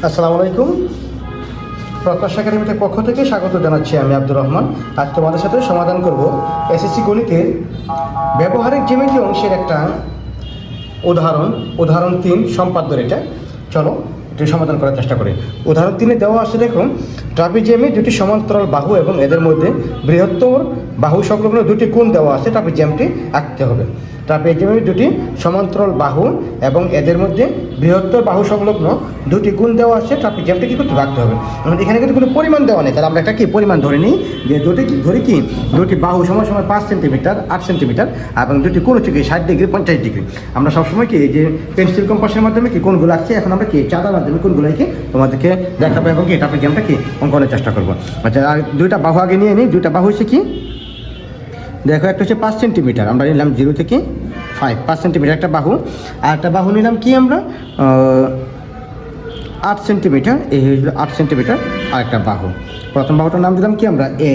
আসসালামু আলাইকুম। প্রত্যাশা একাডেমির পক্ষ থেকে স্বাগত জানাচ্ছি আমি আব্দুর রহমান। আজ তোমাদের সাথে সমাধান করব এসএসসি গণিতের ব্যবহারিক জ্যামিতি অংশের একটা উদাহরণ 3 সম্পাদ্যের। এটা চলো এটি সমাধান করার চেষ্টা করি। উদাহরণ 3-এ দেওয়া আছে, দেখুন, ট্রাপিজিয়ামে দুটি সমান্তরাল বাহু এবং এদের মধ্যে বৃহত্তর বাহু সংলগ্ন দুটি কোণ দেওয়া আছে। ট্রাপিজিয়ামটি আঁকতে হবে। ট্রাপিজিয়ামে দুটি সমান্তরাল বাহু এবং এদের মধ্যে বৃহত্তর বাহু সংলগ্ন দুটি কোণ দেওয়া আছে। ট্রাপিজিয়ামটি কী করতে রাখতে হবে। এখানে কিন্তু কোনো পরিমাণ দেওয়া নেই, তাহলে আমরা একটা কি পরিমাণ ধরে নিই যে দুটি বাহু সমান 5 সেন্টিমিটার 8 সেন্টিমিটার এবং দুটি কোণ হচ্ছে কি 60 ডিগ্রি 50 ডিগ্রি। আমরা সবসময় কি যে পেন্সিল কম্পাসের মাধ্যমে কি কোণগুলো আঁকছি, এখন আমরা কি চাঁদার মাধ্যমে কোণগুলোকে তোমাদেরকে দেখাবো এবং কি ট্রাপিজিয়ামটা কি অঙ্কনের চেষ্টা করবো। আচ্ছা, আর দুইটা বাহু আগে নিয়ে নিই। দুইটা বাহু হচ্ছে কি, দেখো, একটা হচ্ছে 5 সেন্টিমিটার, আমরা নিলাম 0 থেকে 5 সেন্টিমিটার একটা বাহু, আর একটা বাহু নিলাম কি আমরা 8 সেন্টিমিটার। এই হয়েছিল 8 সেন্টিমিটার আর একটা বাহু। প্রথম বাহুটার নাম দিলাম কি আমরা এ,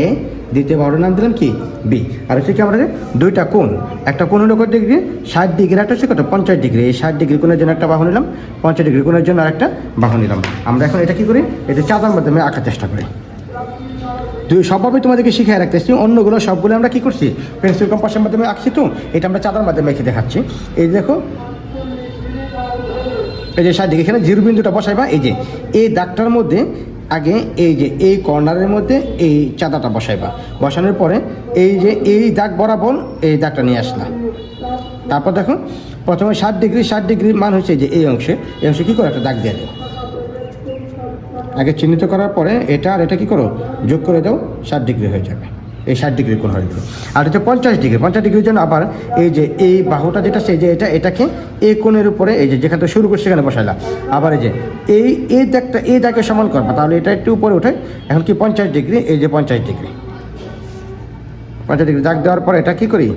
দ্বিতীয় বাহুটার নাম দিলাম কি বি। আর হচ্ছে কি আমরা দুইটা কোণ, একটা কোণ হলো কত ডিগ্রি 60 ডিগ্রি, একটা হচ্ছে কত 50 ডিগ্রি। এই 60 ডিগ্রি কোণের জন্য একটা বাহু নিলাম, 50 ডিগ্রি কোণের জন্য আর একটা বাহু নিলাম। আমরা এখন এটা কি করি, এটা চাঁদার মাধ্যমে আঁকার চেষ্টা করি। সবভাবে তোমাদেরকে শিখিয়ে রাখতেছি, অন্যগুলো সবগুলো আমরা কি করছি পেন্সিল কম্পাসের মাধ্যমে আঁকছি। তো এটা আমরা চাঁদার মাধ্যমে এঁকে দেখাচ্ছি। এই দেখো, এই যে 60 ডিগ্রি, এখানে 0 বিন্দুটা বসাইবা। এই যে এই দাগটার মধ্যে আগে এই যে এই কর্নারের মধ্যে এই চাঁদাটা বসাইবা। বসানোর পরে এই যে এই দাগ বরাবর এই দাগটা নিয়ে আসলা। তারপর দেখো, প্রথমে 60 ডিগ্রি মান হচ্ছে যে এই অংশে কী করে একটা দাগ দিয়ে দাও। আগে চিহ্নিত করার পরে এটা আর এটা কী করো, যোগ করে দাও, 60 ডিগ্রি হয়ে যাবে। এই 60 ডিগ্রি কোণ হয়ে যাবে। আর হচ্ছে 50 ডিগ্রির জন্য আবার এই যে এই বাহুটা যেটা সেই যে এটাকে এই কোণের উপরে এই যে যেখান থেকে শুরু করছে সেখানে বসাইলা। আবার এই যে এই দাগকে সমান করবা, তাহলে এটা একটু উপরে ওঠে। এখন কি 50 ডিগ্রি, এই যে 50 ডিগ্রি দাগ দেওয়ার পরে এটা কী করি,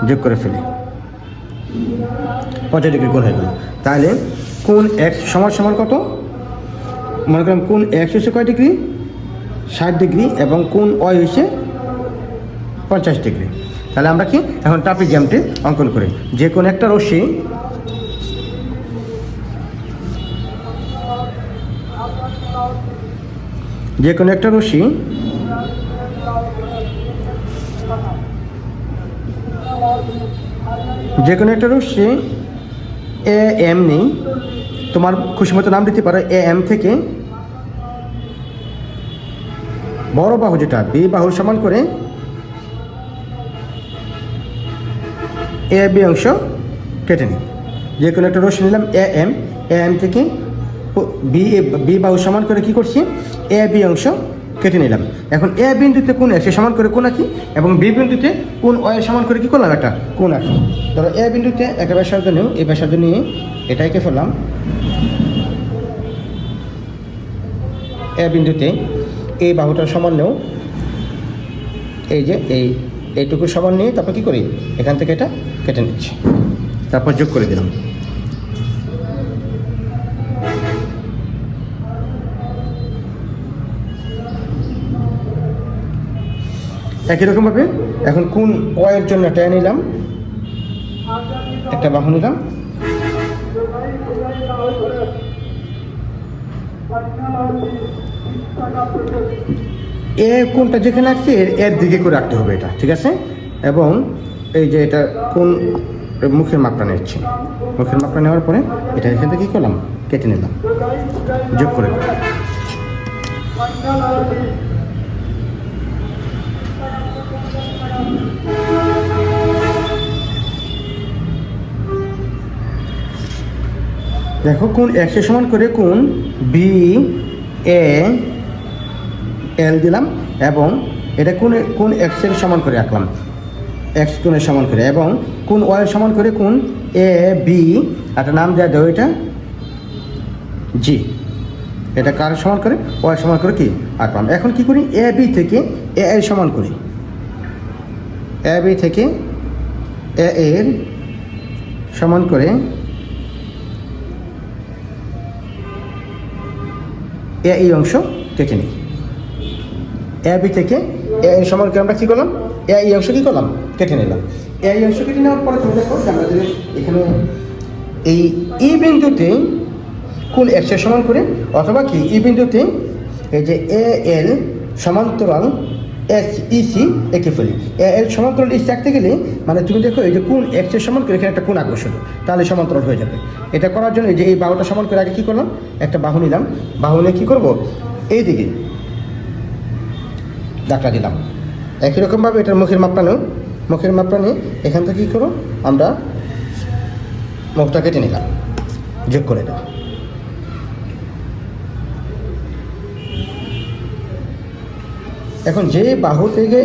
যোগ করে ফেলি, 50 ডিগ্রি কোণ হয়ে গেল। তাহলে কোণ এক্স সমান কত, মনে করেন কোণ এক্স হচ্ছে কয় ডিগ্রি 60 ডিগ্রি এবং কোণ ওয়াই হচ্ছে 50 ডিগ্রি। তাহলে আমরা কি এখন ট্রাপিজিয়ামটি অঙ্কন করি। যে কোনো একটা রশ্মি এ এম নেই, তোমার খুশি মতো নাম দিতে পারো। এ এম থেকে বড় বাহু যেটা বি বাহুর সমান করে এ বি অংশ কেটে নিই। যে কোনো একটা রশ্মি নিলাম এ এম থেকে বি বাহু সমান করে কি করছি, এ বি অংশ কেটে নিলাম। এখন এ বিন্দুতে কোণ এক্স সমান করে কোণ আঁকি এবং বি বিন্দুতে কোণ ওয়াই সমান করে কি করলাম, একটা কোণ আঁকি। ধরো এ বিন্দুতে একটা ব্যাসার্ধ নিও, এই ব্যাসার্ধ নিয়ে এটা এঁকে ফেললাম। এ বিন্দুতে এই বাহুটার সমান নেও, এই যে এইটুকু সমান নিয়ে তারপর কী করি, এখান থেকে এটা কেটে নিচ্ছি, তারপর যোগ করে দিলাম। একই রকমভাবে এখন কোণ ওয়াইয়ের জন্য টেনে নিলাম, একটা বাহু নিলাম, এ কোণটা যেখানে আসছে এর দিকে করে রাখতে হবে এটা, ঠিক আছে। এবং এই যে এটা কোণ মুখের মাপটা নিচ্ছি, মুখের মাপটা নেওয়ার পরে এটা এখান থেকে কী করলাম, কেটে নিলাম, যোগ করে দিলাম। দেখো, কোণ এক্সের সমান করে কোণ বি এ এল দিলাম এবং এটা কোণ এক্সের সমান করে আঁকলাম, এক্স কোণের সমান করে, এবং কোণ ওয়াইয়ের সমান করে কোণ এ বি একটা নাম দেওয়া দেবো, এটা জি। এটা কার সমান করে, ওয়াইয়ের সমান করে কি আঁকলাম। এখন কি করি, এ বি থেকে এ এর সমান করি, এ বি থেকে এ এর সমান করে এই অংশ কেটে নিই। এ বি থেকে এ সমান করে আমরা কী করলাম, এই অংশ কী করলাম, কেটে নিলাম। এই অংশ কেটে নেওয়ার পরে তুমি দেখো আমরা যদি এখানে এই বিন্দুতে কোন এক্সের সমান করে, অথবা কি ই বিন্দুতে এই যে এ এল সমান্তরাল এস ইসি এঁকে ফেলি। এ এল সমান্তরাল ইসি আঁকতে গেলে মানে তুমি দেখো এই যে কোন এক্সের সমান করে এখানে একটা কোণ আঁকবো শুধু, তাহলে সমান্তরাল হয়ে যাবে। এটা করার জন্য এই যে এই বাহুটা সমান করে আগে কী করলাম, একটা বাহু নিলাম, বাহু নিয়ে কী করবো, এই দিকে দাগটা দিলাম। একই রকমভাবে এটার মুখের মাপটা নেও, মুখের মাপটা নিয়ে এখান থেকে কী করো, আমরা মুখটা কেটে নিলাম, যোগ করে দাও। এখন যে বাহু থেকে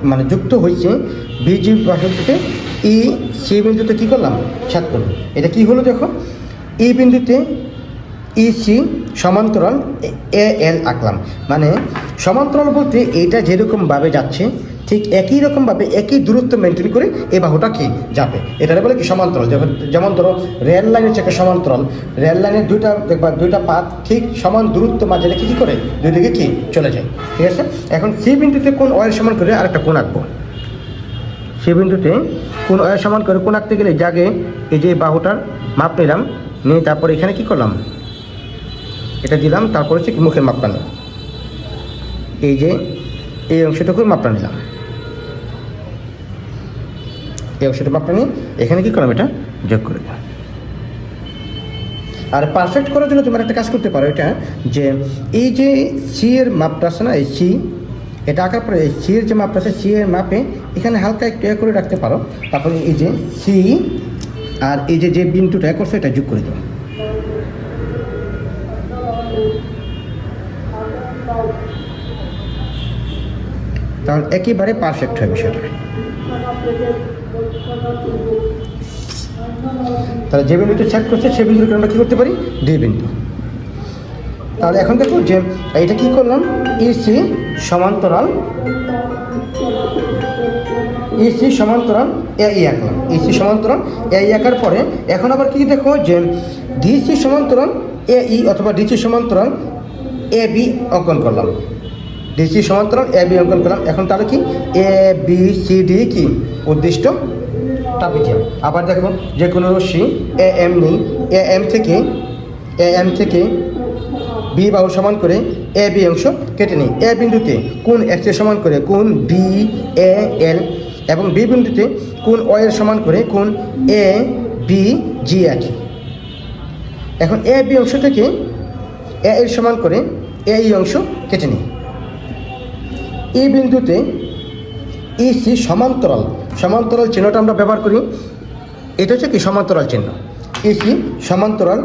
মানে যুক্ত হয়েছে বিজি বাহু থেকে ই সি বিন্দুতে কী করলাম, ছাদ করলাম। এটা কি হলো দেখো, ই বিন্দুতে ই সি সমান্তরাল এ এল আঁকলাম। মানে সমান্তরাল বলতে এইটা যেরকমভাবে যাচ্ছে ঠিক একই রকমভাবে একই দূরত্ব মেনটেন করে এই বাহুটা কি যাবে, এটা বলে কি সমান্তরাল। যেমন ধরো রেল লাইনের হচ্ছে একটা সমান্তরাল, রেল লাইনের দুইটা পাত ঠিক সমান দূরত্ব মাঝে রেখে কী করে দুই দিকে কি চলে যায়, ঠিক আছে। এখন সি বিন্দুতে কোন অয়ের সমান করে আরেকটা কোণ আঁকবো। সি বিন্দুতে কোন অয়ের সমান করে কোণ আঁকতে গেলে জাগে এই যে বাহুটার মাপ নিলাম, নিয়ে তারপরে এখানে কি করলাম, এটা দিলাম, তারপরে হচ্ছে মুখের মাপটা নিলাম, এই যে এই অংশটুকুর মাপটা নিলাম, এই অংশটা মাপটা নিয়ে এখানে কি করলাম, এটা যোগ করে দিলাম। আর পারফেক্ট করার জন্য তোমরা একটা কাজ করতে পারো, এটা যে এই যে সি এর মাপটা আছে না, এই সি এটা আঁকার পরে এই সি এর যে মাপটা আছে সি এর মাপে এখানে হালকা একটু করে রাখতে পারো, তারপরে এই যে সি আর এই যে বিন্দুটা করছো এটা যোগ করে দাও। তাহলে একেবারে পারফেক্ট হয় বিষয়টা। তাহলে যে বিন্দুতে ছেদ করছে সে বিন্দুকে আমরা কী করতে পারি, দুই বিন্দু। তাহলে এখন দেখো যে এইটা কী করলাম, ইসি সমান্তরাল এ ই আঁকলাম, ইসি সমান্তরাল এ ই আঁকার পরে এখন আবার কি দেখো যে ডিসি সমান্তরাল এ ই অথবা ডিসি সমান্তরাল এ বি অঙ্কন করলাম, ডিসি সমান্তরাল এ বি অঙ্কন করলাম। এখন তাহলে কি এ বি সি ডি কি উদ্দিষ্ট ট্রাপিজিয়াম। আবার দেখো যে কোনো রশ্মি এ এম নেই, এ এম থেকে বি বাহু সমান করে এ বি অংশ কেটে নিই। এ বিন্দুতে কোন এক্স এর সমান করে কোন ডি এ এল, এবং বি বিন্দুতে কোন ও এর সমান করে কোন এ বি জি আঁকি। এখন এ বি অংশ থেকে এ এর সমান করে এ ই অংশ কেটে নিই। এই বিন্দুতে ইসি সমান্তরাল চিহ্নটা আমরা ব্যবহার করি, এটা হচ্ছে কি সমান্তরাল চিহ্ন। ইসি সমান্তরাল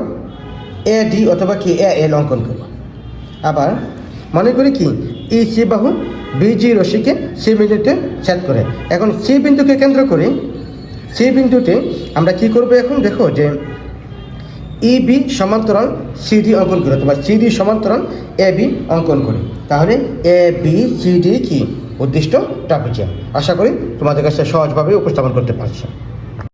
এ ডি অথবা কি এ এল অঙ্কন করি। আবার মনে করি কি ইসি বাহু বিজি রশ্মিকে সি বিন্দুতে ছেদ করে। এখন সি বিন্দুকে কেন্দ্র করে সি বিন্দুতে আমরা কি করব, এখন দেখো যে ই বি সমান্তরাল সিডি অঙ্কন করি অথবা সিডি সমান্তরাল এ বি অঙ্কন করি। তাহলে এ বি সি ডি কি উদ্দিষ্ট ট্রাপিজিয়াম। আশা করি তোমাদের কাছে সহজভাবে উপস্থাপন করতে পারছি।